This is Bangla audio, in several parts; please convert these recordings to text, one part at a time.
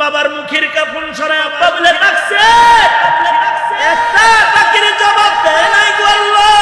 বাবার মুখের কাফন সরায় আব্বা বলে ডাকছে, একটা ডাকের জবাব দেয় নাই গো আল্লাহ।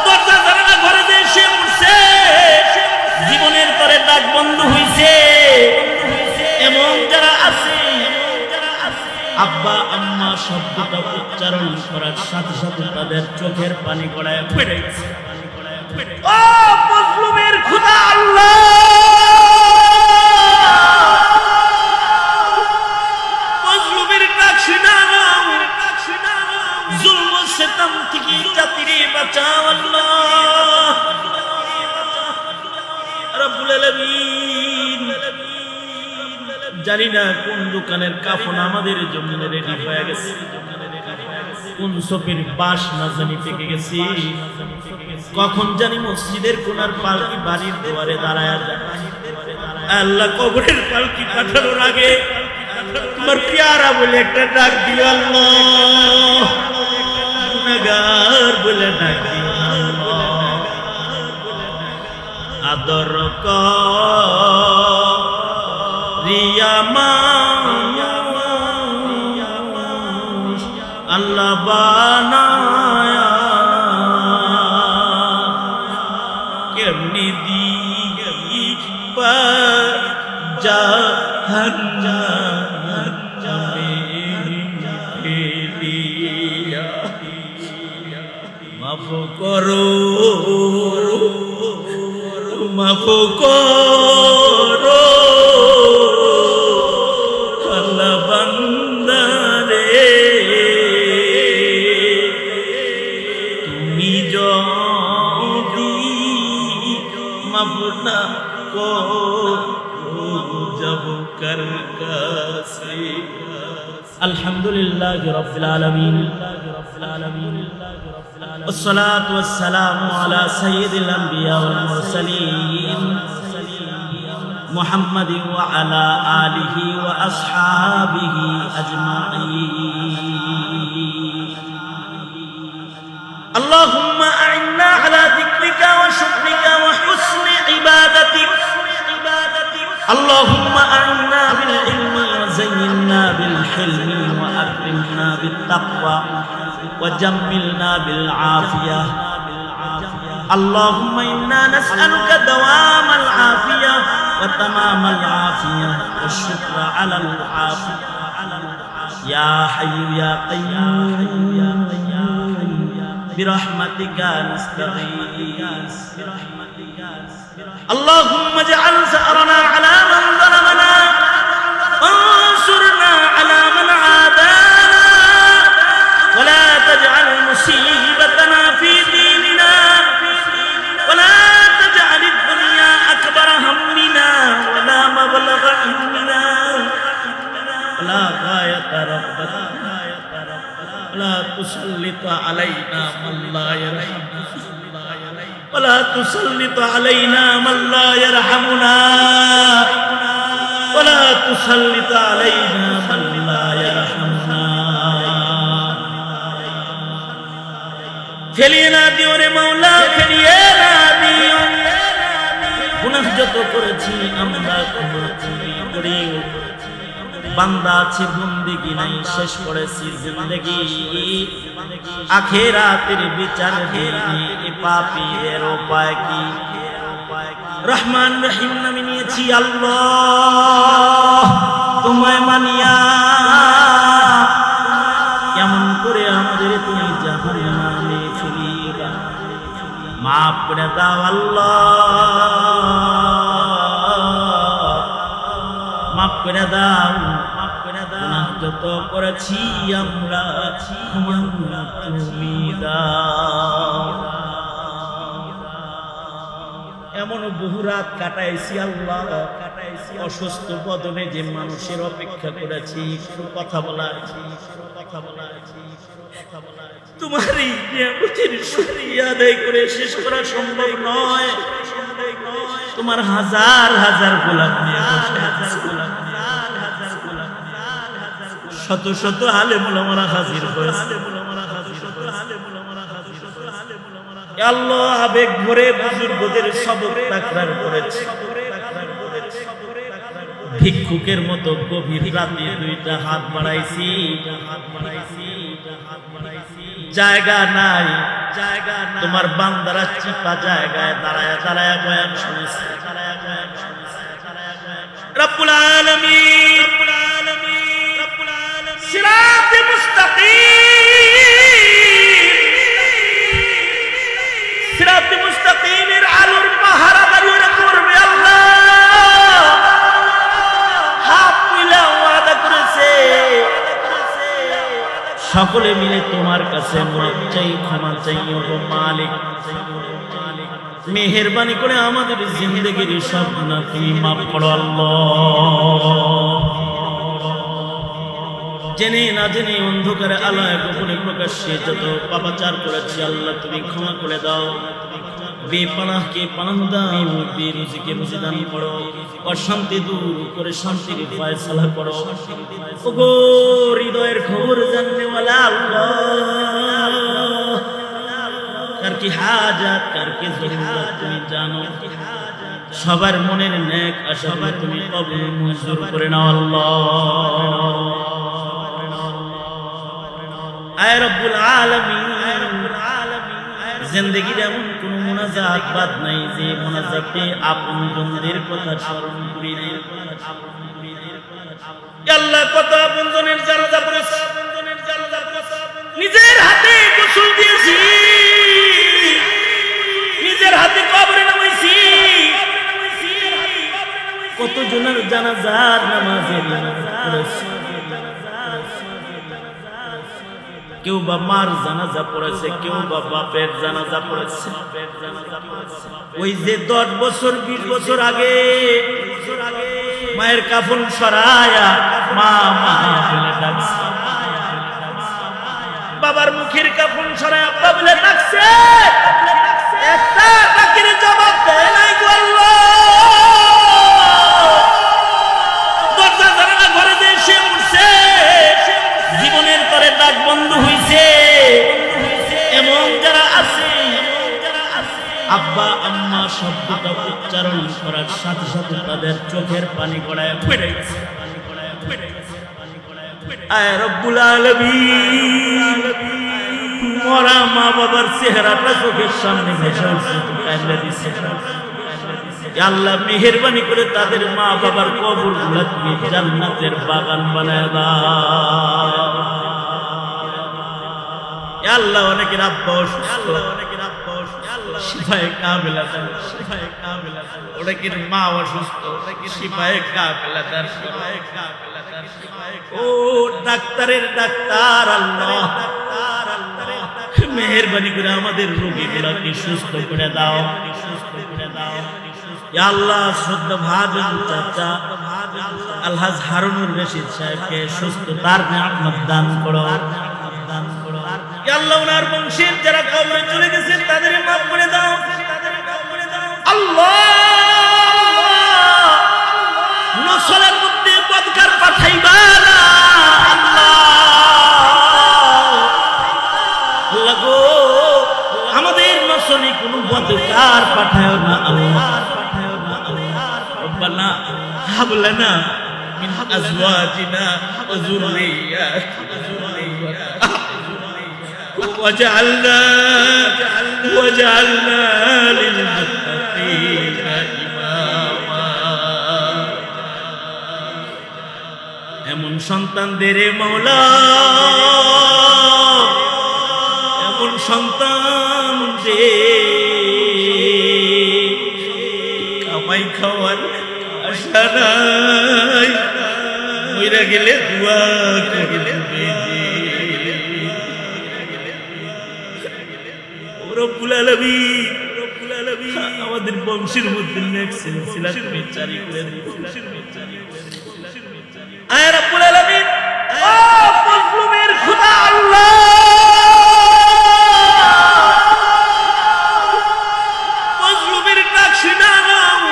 দরজা জানালা ঘরে যে সে উঠছে, জীবনের পরে ডাক বন্ধ হইছে। এমন যারা আছে আব্বা আম্মা শব্দটা উচ্চারণ করার সাথে সাথে তাদের চোখের পানি গড়ায় ফেরেছে। ও মজলুমের খোদা আল্লাহ, মজলুমের ডাক শুনা নাও, জুলম সিতম থেকে জাতিরে বাঁচাও আল্লাহ রাব্বুল আলামিন। জানি না কোন দোকানের কাফন আমাদের জন্য রেডি হয়ে গেছে, কোন সফির বাস না জানি পেকে গেছি, কখন জানি মসজিদের কোনার পালকি বাড়ির দুয়ারে দাঁড়ায় যায়। আল্লাহ কবরের পালকি পাঠানোর আগে আমার পিয়ারা বলে একটা ডাক দিও আল্লাহ, গুনাহগার বলে ডাক দিও আল্লাহ। আদর রিয়া মানুষ আল্লাহ বানায়া, কেমনি দিবা জাহান্নামে ফেলিয়া। মাফ করো, মাফ করো আল্লাহ বান্দারে, তুমি যদি মাফ না করো যাব কার কাছে। আলহামদুলিল্লাহ রাব্বিল আলামিন, والصلاة والسلام على سيد الأنبياء والمرسلين محمد وعلى آله وأصحابه أجمعين. اللهم أعنا على ذكرك وشكرك وحسن عبادتك. اللهم أعنا بالعلم وزينا بالحلم وأكرمنا بالتقوى وجملنا بالعافية. اللهم إنا نسألك دوام العافية وتمام العافية والشكر على العافية. يا حي يا قيوم برحمتك نستغيث. اللهم اجعل ثأرنا على من ظلمنا وانصرنا على من عادانا ولا تجعل مصيبتنا في ديننا ولا تجعل الدنيا أكبر همنا ولا مبلغ علمنا ولا غاية رغبتنا ولا تسلط علينا من لا يرحمنا ولا تسلط علينا من لا يرحمنا ولا تسلط علينا من لا يرحمنا. ফেলিয়ে না দিও রে মাওলা, ফেলিয়ে না দিও। গুনাহ যত করেছি আমরা করি, বান্দা আছে বন্দেগী নাই, শেষ করেছি জিন্দেগি আখিরাতের বিচার দিনে। এ পাপীদের উপায় কি? রহমান রহিম নামে নিয়েছি আল্লাহ, তোমায় মানিয়া কেমন করে আমাদের তুমি জাহান্নামে ফেলিবা। মাফ করে দাও আল্লাহ, মাফ করে দাও। গুনাহ যত করেছি আমরা ক্ষমা তুমি দাও। এমন বহু রাত কাটাইছি আল্লাহ, অসুস্থ বদনে যে মানুষের অপেক্ষা করেছি, কথা বলার তোমার এই নিয়ামতের শুকরিয়া আদায় করে শেষ করা সম্ভব নয়। তোমার হাজার হাজার গোলাপ নিয়ে বসে আছি, শত শত আলেম ওলামারা হাজির হয়েছে। আল্লাহ আবেগ ভরে বুজুর্গদের সবক তাকরার করেছে। ভিক্ষুকের মতো গভীর রাতে দুইটা হাত বাড়াইছি, জায়গা নাই, তোমার বান্দারা চিপা জায়গায় দাঁড়ায় দাঁড়ায় বয়ান শুনেছে। রব্বুল আলামিন সিরাতে মুস্তাকিমের আলোর পাহারা দাঁড়িয়ে করবে আল্লাহ। হাত মিলা ওয়াদা করেছে সকলে মিলে তোমার কাছে মাপ চাই, ক্ষমা চাই। ও মালিক, মেহেরবানি করে আমাদের জিন্দেগির সব গুনাহ তুমি মাফ করো আল্লাহ। জেনে না জেনে অন্ধকারে আলোয় গোপনে প্রকাশ্যে যত পাপাচার করেছি আল্লাহ তুমি ক্ষমা করে দাও। বেপানাহকে পানাহ দাও, বেরুজিকে রুজি দান করো, অশান্তি দূর করে শান্তির ফয়সালা করো। ওগো হৃদয়ের খবর জাননেওয়ালা আল্লাহ, কার কি হাজাত, কার কি জরুরত তুমি জানো। সবার মনের নেক আশা তুমি কবুল মঞ্জুর করে নাও আল্লাহ। আয় রব্বুল আলামিন, জিন্দেগির এমন কোন মুনাজাত বাদ নাই যে মুনাজাতে আপনজনদের কথা স্মরণ করি নাই। আল্লাহ কত আপনজনের জানাজা পড়েছে, নিজের হাতে গোসল দিয়েছি, নিজের হাতে কবরে নামাইছি। কত জনের জানাজার নামাজের পড়েছি। কেউ বা মার জানাজা পড়েছে, কেউ বা বাপের জানাজা পড়েছে। ওই যে 10 বছর 20 বছর আগে মায়ের কাফন সরায়া মা মা বলে ডাকছে, বাবার মুখের কাফন সরায়া আব্বা বলে ডাকছে, একটা ডাকের জবাব দেয় নাই গো আল্লাহ। দরজা জানালা ঘরে যে সে উঠছে, জীবনের পরে ডাক বন্ধ হইছে। এমন যারা আছে আব্বা আম্মা শব্দটা উচ্চারণ করার সাথে সাথে তাদের চোখের পানি গড়ায় পড়ে গেছে। আয় রব্বুল আলামিন, মরা মা বাবার চেহারাটা চোখের সামনে ভেসে উঠছে, কাঁদে দিছে। আল্লাহ মেহেরবানি করে তাদের মা বাবার কবরগুলো তুমি জান্নাতের বাগান বানায় দাও। আল্লাহ অনেকের আব্বা অসুস্থ, শিফায়ে কামিলা দান, অনেকের মা অসুস্থ, শিফায়ে কামিলা দান। ও ডাক্তারের ডাক্তার আল্লাহ, মেহেরবানি করে আমাদের রোগীগুলোকে সুস্থ করে দাও। আল্লাহ শ্রদ্ধা ভাজন চাচা আলহাজ হারুনুর রশিদ সাহেবকে সুস্থতার নিয়ামত দান করো। আল্লাহ ওনার বংশের যারা কবরে চলে গেছেন তাদের মাফ করে দাও আল্লাহ। নসলের মধ্যে বদকার পাঠাইবা না আল্লাহ। আল্লাহ গো, আমাদের নসলে কোনো বদকার পাঠায়ো না আল্লাহ। রব্বানা হাব লানা মিন আজওয়াজিনা ওয়া যুররিয়াতিনা وجعلنا للمتقين إماما। এমন সন্তান দে রে মাওলা, এমন সন্তান দে, কামাই খাওয়ার আশা নাই, মইরা গেলে দোয়া করবে রব্বুল আলামিন। আমাদের বংশের মধ্যে নেক সিলসিলা তুমি জারি করে দিও। আয় রব্বুল আলামিন, ও মজলুমের খোদা আল্লাহ, মজলুমের ডাক শুনা নাও,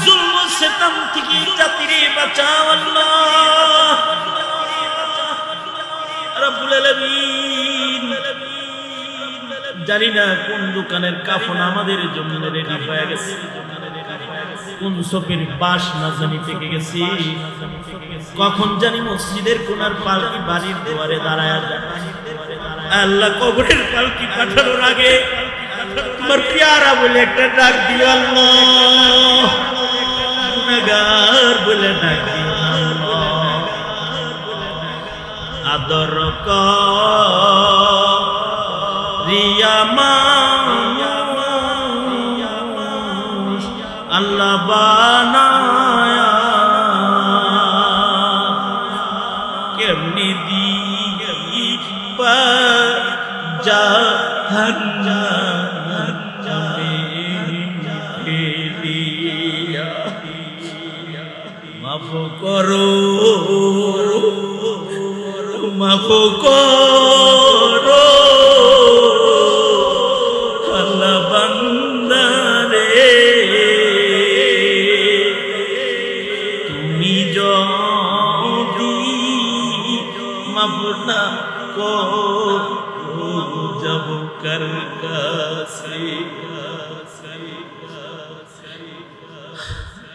জুলম সিতম থেকে জাতিরে বাঁচাও আল্লাহ রব্বুল আলামিন। জানি না কোন দোকানের কাফন আমাদের জন্য রেডি হয়ে গেছে। কোন সপের বাস না জানি পেকে গেছি, কখন জানি মসজিদের কোনার পালকি বাড়ির দুয়ারে দাঁড়ায় যায়। আল্লাহ কবরের পালকি পাঠানোর আগে তোমার প্যারা বলে একটা ডাক দিও আল্লাহ, গুনাহগার বলে ডাক দিও আল্লাহ। আদর করিয়া মানুষ আল্লাহ বানায়া, কেমনি দিবা জাহান্নামে ফেলিয়া। মাফ করো, মাফ করো আল্লাহ বান্দারে, তুমি যদি মাফ না করো যাব কার কাছে।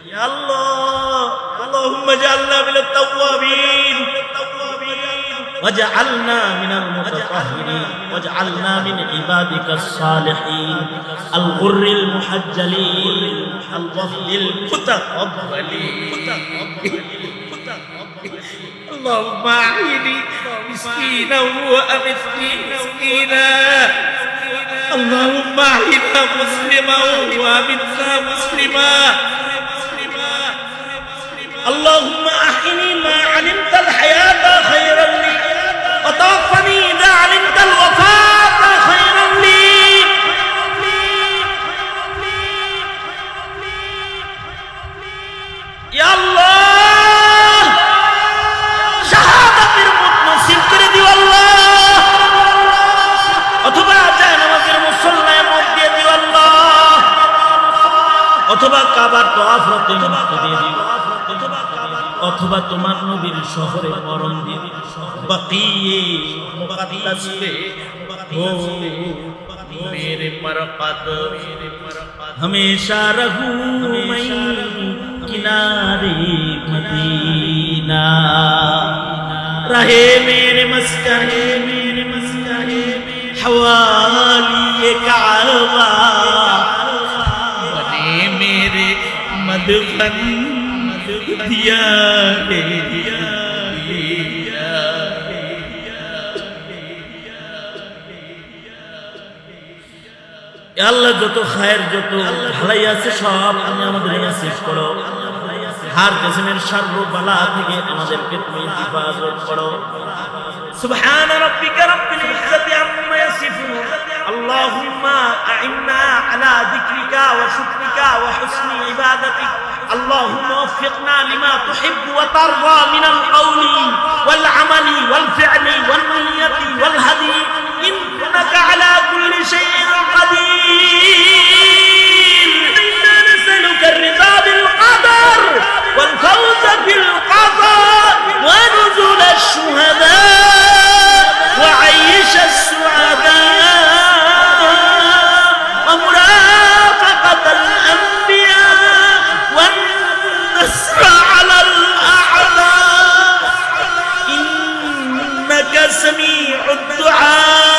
ইয়া আল্লাহ, আল্লাহুম্মা জাআলনা মিনাত তাওয়াবিন واجعلنا من المتطهرين واجعلنا من عبادك الصالحين الغر المحجلين الوفد المتقبلين. اللهم أعيني مسكينا وأمتني مسكينا. اللهم أعينا مسلما وأمتنا مسلما. اللهم أحيني ما علمت الحياة خيرا لي وتوفني إذا علمت الوفاة خيرا لي. يا الله শাহাদাতের মত নসিব করে দিও আল্লাহ, অথবা যায় নামাজের মুসল্লায় মত দিয়ে দিও আল্লাহ, অথবা কাবার তওয়াফরতে মত দিয়ে দিও, অথবা তোমার নবীর শহরে মরণ দিয়ে বাকিয়ে মুকদ্দাস पे हो मेरे मरकद हमेशा रहूं मैं किनारे मदीना. रहे मेरे मस्कन हवाली काबा, बने मेरे मदफन दिया रे. আল্লাহ যত খায়ের যত ভালাই আছে সব তুমি আমাদের নসিব করো, হার কিসমের শারর বালা থেকে আমাদেরকে তুমি হিফাজত করো. সুবহান রাব্বিকা রাব্বিল ইজ্জাতি আম্মা ইয়াসিফুন. আল্লাহুম্মা আ'ইন্না আলা যিকরিকা ওয়া শুকরিকা ওয়া হুসনি ইবাদাতিক. اللهم وفقنا لما تحب وترضى من القول والعمل والفعل والنية والهدي إنك على كل شيء قدير. إنا نسألك الرضا بالقدر والفوز بالقضاء ونزل الشهداء وعيش السعداء ومرافقة الأنبياء والنصر على الأعداء إنك سميع الدعاء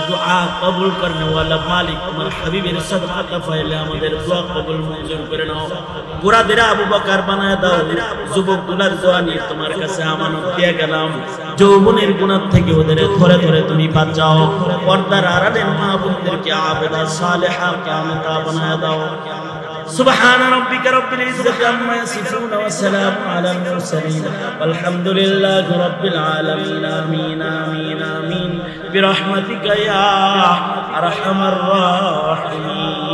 दुआ कबूल करने वाला मालिक तुम्हारे हबीबेर सदका का फैले আমাদের দোয়া কবুল মঞ্জুর করে নাও. বুড়াদের আবু বকর বানায় দাও, যুবক গুলার জওয়ানি তোমার কাছে আমানত দিয়ে গেলাম. যৌবনের গুনাহ থেকে ওদের ধরে ধরে তুমি বাঁচাও. পর্দার আড়ালের মা বোনদেরকে আবেদা সালেহা কামতা বানায় দাও. سبحان ربك رب العزة عما يصفون وسلام على المرسلين والحمد لله رب العالمين. آمين آمين آمين برحمتك يا أرحم الراحمين.